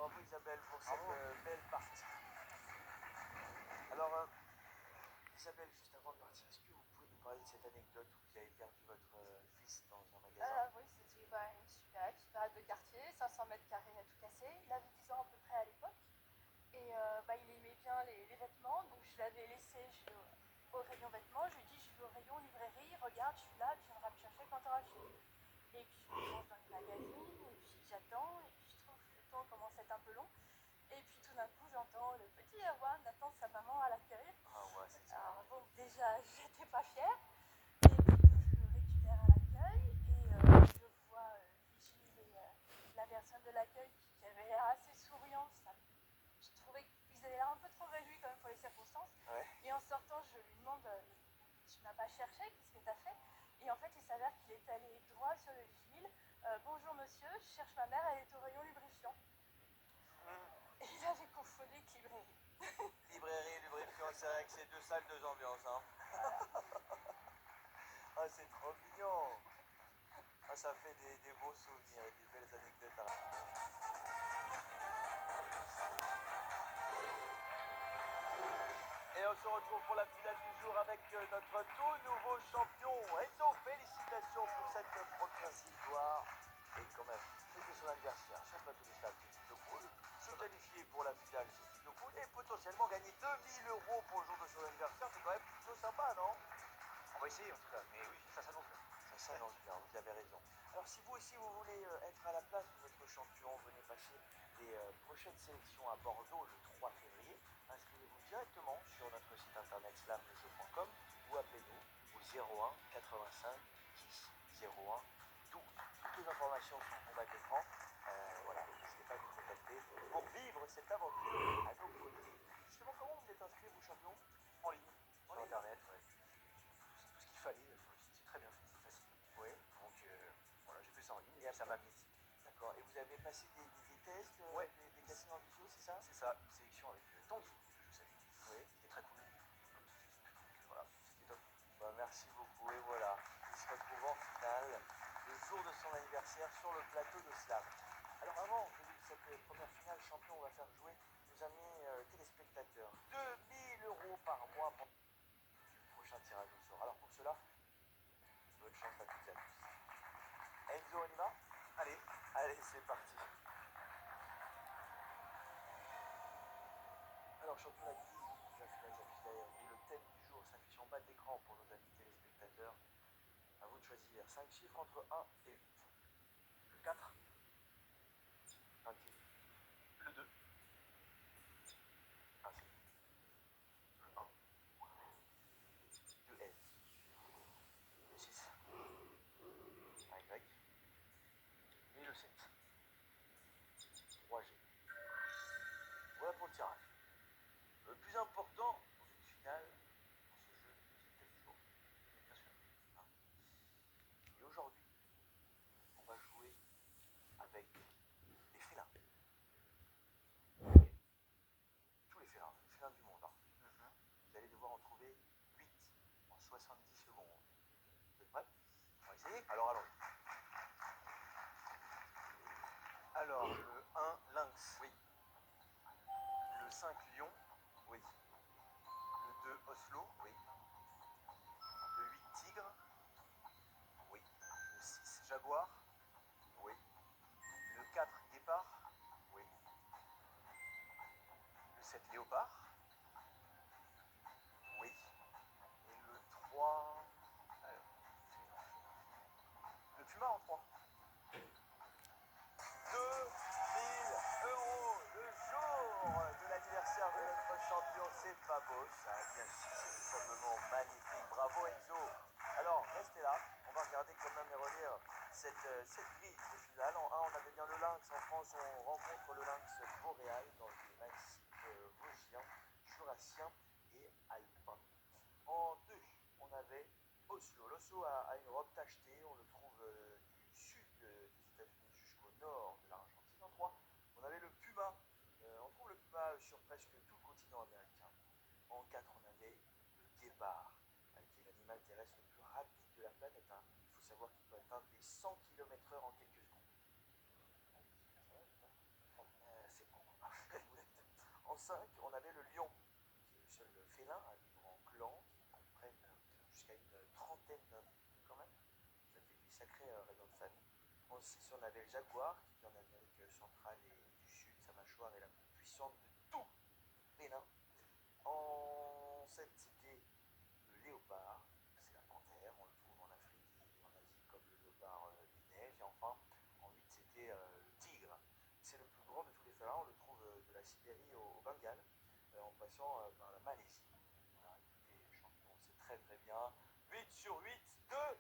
bravo Isabelle pour cette Bravo. belle partie. Alors, Isabelle, juste avant de partir, est-ce que vous pouvez nous parler de cette anecdote où vous avez perdu votre fils dans un magasin? Oui, c'était une super période de quartier, 500 mètres carrés à tout casser. Il avait 10 ans à peu près à l'époque. Et il aimait bien les vêtements, donc je l'avais laissé au rayon vêtements. Je lui ai dit, je vais au rayon librairie, regarde, je suis là, tu viendras me chercher quand tu auras fini. Et puis je me range dans les magazines, et puis j'attends, et puis je trouve que le temps commence à être un peu long. Et puis tout d'un coup, j'entends le petit Erwan attend sa maman à l'accueil. Ah ouais, c'est ça. Alors bon, déjà, j'étais pas fière. Et puis donc, je le récupère à l'accueil, et je vois Vigile et la personne de l'accueil qui avait l'air assez souriante. Je trouvais qu'ils avaient l'air un peu trop réjouis quand même pour les circonstances. Ouais. Et en sortant, je lui demande tu m'as pas cherché, qu'est-ce que tu as fait? Et en fait, il s'avère qu'il est allé droit sur le Vigile. Bonjour monsieur, je cherche ma mère, elle est au rayon lubrifiant. Et il avait confondu avec librairie. Librairie, lubrifiant, c'est vrai que c'est deux salles, deux ambiances. Hein. Voilà. Ah, c'est trop mignon. Ah, ça fait des beaux souvenirs et des belles anecdotes. Et on se retrouve pour la finale du jour avec notre tout nouveau champion. Enzo, félicitations pour cette première victoire. Et quand même, c'était son anniversaire sur le plateau de stade, c'est plutôt cool. Se qualifier pour la finale, c'est plutôt cool. Et potentiellement gagner 2000 euros pour le jour de son anniversaire, c'est quand même plutôt sympa, non? On va essayer en tout cas, mais oui, ça s'annonce bien. Ça s'annonce bien, vous avez raison. Alors si vous aussi vous voulez être à la place de votre champion, venez passer les prochaines sélections à Bordeaux le 3 février. Inscrivez-vous directement sur notre site internet slamlejeu.com ou appelez-nous au 01 85 10 01 12. Toutes les informations sont en bas d'écran. Voilà, n'hésitez pas à nous contacter pour vivre cette aventure à nos côtés. Justement, comment vous êtes inscrit, vous champion? En ligne, sur ligne. internet, ouais. Tout ce qu'il fallait, c'est très bien fait, c'est facile. Oui. Donc voilà, j'ai fait ça en ligne Et et ça m'a mis ici. D'accord. Et vous avez passé des tests, Ouais. des castings en visio, c'est ça? C'est ça, une sélection avec Tanguy, que je salue, Oui. qui était très cool, comme toute l'équipe. Donc voilà, c'était top. Bah, merci beaucoup. Et voilà, il se retrouve en finale le jour de son anniversaire sur le plateau de Slam. Alors avant de cette première finale, champion, on va faire jouer nos amis téléspectateurs. 2000 euros par mois pour le prochain tirage au sort. Alors pour cela, bonne chance à toutes et à tous. Enzo, on y va? Allez, Allez, c'est parti. Alors champion, la grille de la finale s'affiche derrière vous. Le thème du jour s'affiche en bas de l'écran pour nos amis téléspectateurs. À vous de choisir 5 chiffres entre 1 et 8. le 4, Un T, le 2, un C, le 1, deux L, le 6 un Y, et le 7. 3 G. Voilà pour le tirage. Le plus important dans une finale, dans ce jeu, c'est le thème du jour. Bien sûr. Hein. Et aujourd'hui, on va jouer avec les félins. Tous les félins du monde. Hein. Vous allez devoir en trouver 8 en 70 secondes. Vous êtes prêts? On va essayer. Alors allons-y. Alors, le 1, lynx. Oui. Le 5, lion. Oui. Le 2, oslo. Oui. Le 8, tigre. Oui. Le 6, jaguar. Oui. Le 4, guépard. Oui. Le 7, léopard. Oui. Et le 3, alors, le puma en 3. 2000 euros le jour de l'anniversaire de notre champion, c'est pas beau ça, bien sûr, c'est tout simplement magnifique, bravo Enzo. Alors restez là, on va regarder quand même et relire cette grille de finale. En 1 on avait bien le lynx, en France on rencontre le lynx boréal dans les massifs vosgiens, jurassiens et alpins. En 2 on avait Oslo. L'Oslo a une robe tachetée, on le trouve du sud des États-Unis jusqu'au nord de l'Argentine. En 3, on avait le puma. On trouve le puma sur presque tout le continent américain. En 4, on avait le guépard, qui est l'animal terrestre le plus rapide de la planète. Hein. Il faut savoir qu'il peut atteindre les 100 km/h en quelques secondes. Ça va, c'est bon. 5, on avait le lion, qui est le seul félin à vivre en clan, qui comprennent jusqu'à une trentaine d'individus quand même. Ça fait des sacrées réunions de famille. Ensuite, on avait le jaguar, qui vit en Amérique centrale et du Sud. Sa mâchoire est la plus puissante de tous les nains. En 7, c'était le léopard, c'est la panthère, on le trouve en Afrique et en Asie comme le léopard des neiges. Et enfin, en 8, c'était le tigre. C'est le plus grand de tous les félins, on le trouve de la Sibérie au Bengale, en passant par la Malaisie. Voilà, écoutez, champion, c'est très très bien. 8 sur 8 de